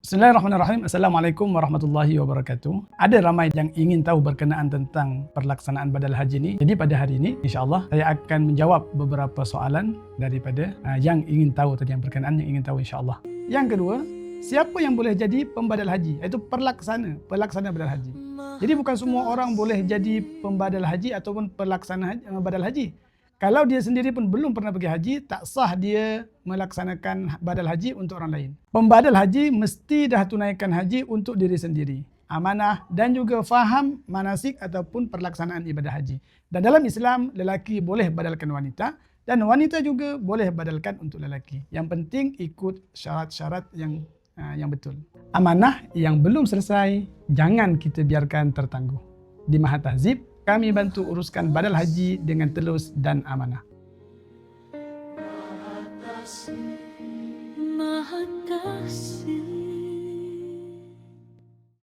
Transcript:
Bismillahirrahmanirrahim. Assalamualaikum warahmatullahi wabarakatuh. Ada ramai yang ingin tahu berkenaan tentang pelaksanaan badal haji ni. Jadi pada hari ini, insya-Allah saya akan menjawab beberapa soalan daripada yang ingin tahu tadi, yang berkenaan yang ingin tahu insya-Allah. Yang kedua, siapa yang boleh jadi pembadal haji? Iaitu pelaksana badal haji. Jadi bukan semua orang boleh jadi pembadal haji ataupun pelaksana badal haji. Kalau dia sendiri pun belum pernah pergi haji, tak sah dia melaksanakan badal haji untuk orang lain. Pembadal haji mesti dah tunaikan haji untuk diri sendiri, amanah dan juga faham manasik ataupun pelaksanaan ibadah haji. Dan dalam Islam, lelaki boleh badalkan wanita dan wanita juga boleh badalkan untuk lelaki. Yang penting ikut syarat-syarat yang betul. Amanah yang belum selesai, jangan kita biarkan tertangguh. Di Maha Tahzib, kami bantu uruskan badal haji dengan telus dan amanah. Maha Tahzib.